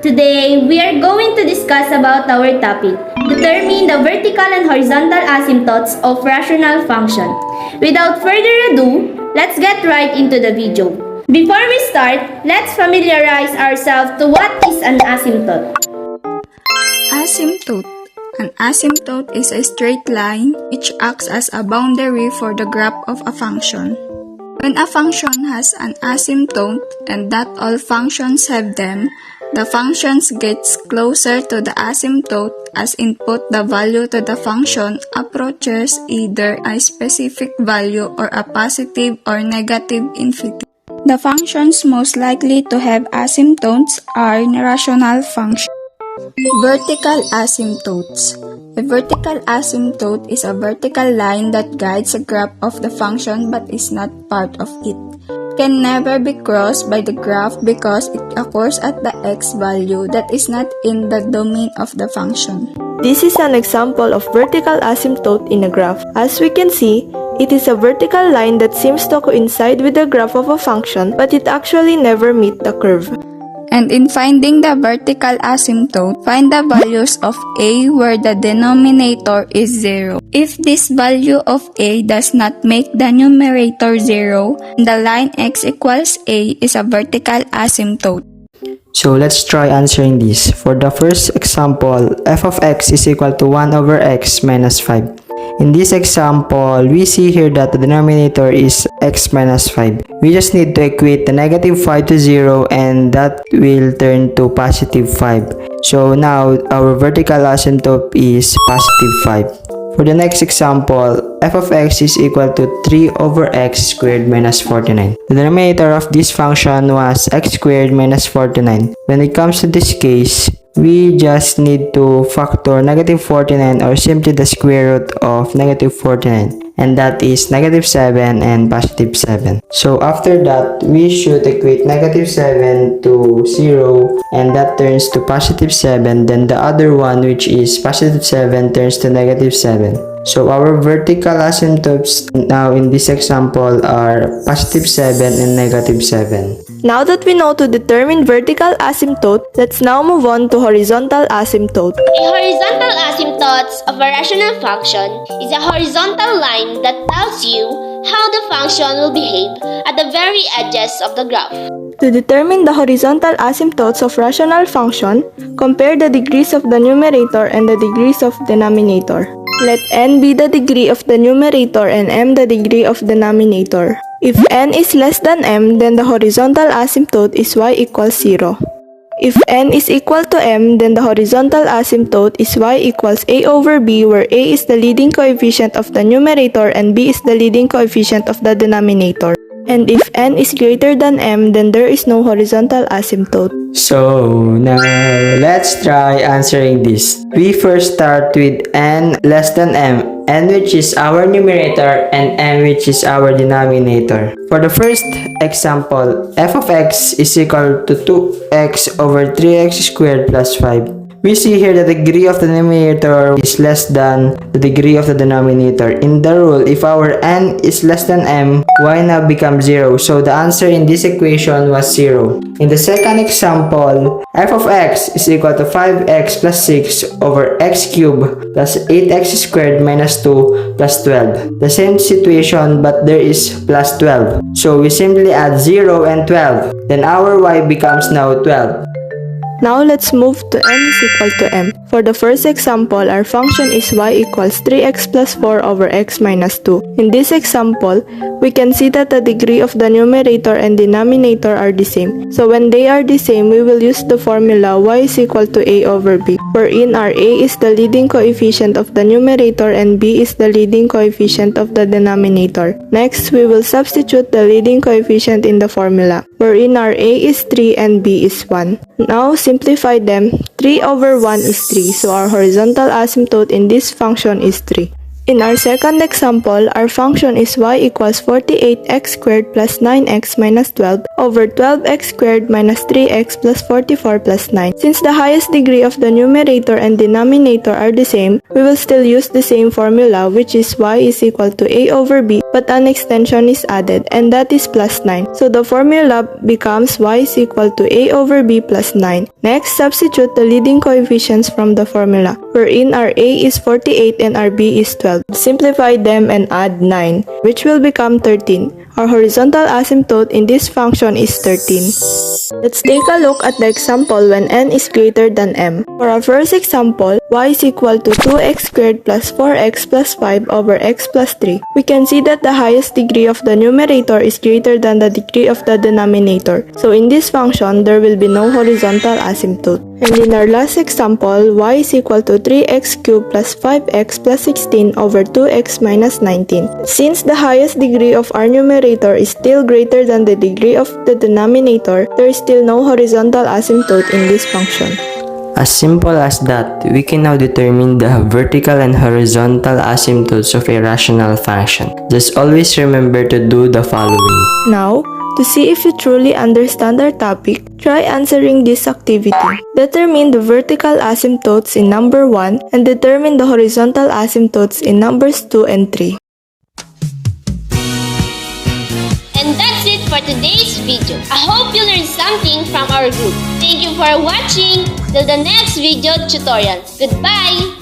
Today, we are going to discuss about our topic, determine the vertical and horizontal asymptotes of rational function. Without further ado, let's get right into the video. Before we start, let's familiarize ourselves to what is an asymptote. Asymptote. An asymptote is a straight line which acts as a boundary for the graph of a function. When a function has an asymptote and that all functions have them, the function gets closer to the asymptote as input the value to the function approaches either a specific value or a positive or negative infinity. The functions most likely to have asymptotes are rational functions. Vertical asymptotes. A vertical asymptote is a vertical line that guides a graph of the function but is not part of it. It can never be crossed by the graph because it occurs at the x value that is not in the domain of the function. This is an example of vertical asymptote in a graph. As we can see, it is a vertical line that seems to coincide with the graph of a function but it actually never meets the curve. And in finding the vertical asymptote, find the values of a where the denominator is 0. If this value of a does not make the numerator 0, the line x equals a is a vertical asymptote. So let's try answering this. For the first example, f of x is equal to 1 over x minus 5. In this example, we see here that the denominator is x minus 5. We just need to equate the negative 5 to 0 and that will turn to positive 5. So now our vertical asymptote is positive 5. For the next example, f of x is equal to 3 over x squared minus 49. The denominator of this function was x squared minus 49. When it comes to this case, we just need to factor negative 49 or simply the square root of negative 49. And that is negative 7 and positive 7. So after that, we should equate negative 7 to 0 and that turns to positive 7. Then the other one, which is positive 7, turns to negative 7. So our vertical asymptotes now in this example are positive 7 and negative 7. Now that we know to determine vertical asymptote, let's now move on to horizontal asymptote. A horizontal asymptote of a rational function is a horizontal line that tells you how the function will behave at the very edges of the graph. To determine the horizontal asymptotes of rational function, compare the degrees of the numerator and the degrees of denominator. Let n be the degree of the numerator and m the degree of the denominator. If n is less than m, then the horizontal asymptote is y equals 0. If n is equal to m, then the horizontal asymptote is y equals a over b, where a is the leading coefficient of the numerator and b is the leading coefficient of the denominator. And if n is greater than m, then there is no horizontal asymptote. So now let's try answering this. We first start with n less than m, n which is our numerator and m which is our denominator. For the first example, f of x is equal to 2x over 3x squared plus 5. We see here the degree of the numerator is less than the degree of the denominator. In the rule, if our n is less than m, y now becomes 0. So the answer in this equation was 0. In the second example, f of x is equal to 5x plus 6 over x cubed plus 8x squared minus 2 plus 12. The same situation, but there is plus 12. So we simply add 0 and 12. Then our y becomes now 12. Now let's move to n is equal to m. For the first example, our function is y equals 3x plus 4 over x minus 2. In this example, we can see that the degree of the numerator and denominator are the same. So when they are the same, we will use the formula y is equal to a over b, wherein our a is the leading coefficient of the numerator and b is the leading coefficient of the denominator. Next, we will substitute the leading coefficient in the formula, wherein our a is 3 and b is 1. Now, simplify them. 3 over 1 is 3, so our horizontal asymptote in this function is 3. In our second example, our function is y equals 48x squared plus 9x minus 12, over 12x squared minus 3x plus 44 plus 9. Since the highest degree of the numerator and denominator are the same, we will still use the same formula, which is y is equal to a over b, but an extension is added, and that is plus 9. So the formula becomes y is equal to a over b plus 9. Next, substitute the leading coefficients from the formula, wherein our a is 48 and our b is 12. Simplify them and add 9, which will become 13. Our horizontal asymptote in this function is 13. Let's take a look at the example when n is greater than m. For our first example, y is equal to 2x squared plus 4x plus 5 over x plus 3. We can see that the highest degree of the numerator is greater than the degree of the denominator. So in this function, there will be no horizontal asymptote. And in our last example, y is equal to 3x cubed plus 5x plus 16 over 2x minus 19. Since the highest degree of our numerator is still greater than the degree of the denominator, there is still no horizontal asymptote in this function. As simple as that, we can now determine the vertical and horizontal asymptotes of a rational function. Just always remember to do the following. Now, to see if you truly understand our topic, try answering this activity. Determine the vertical asymptotes in number 1 and determine the horizontal asymptotes in numbers 2 and 3. And that's it for today's video. I hope you learned something from our group. Thank you for watching. Till the next video tutorial. Goodbye!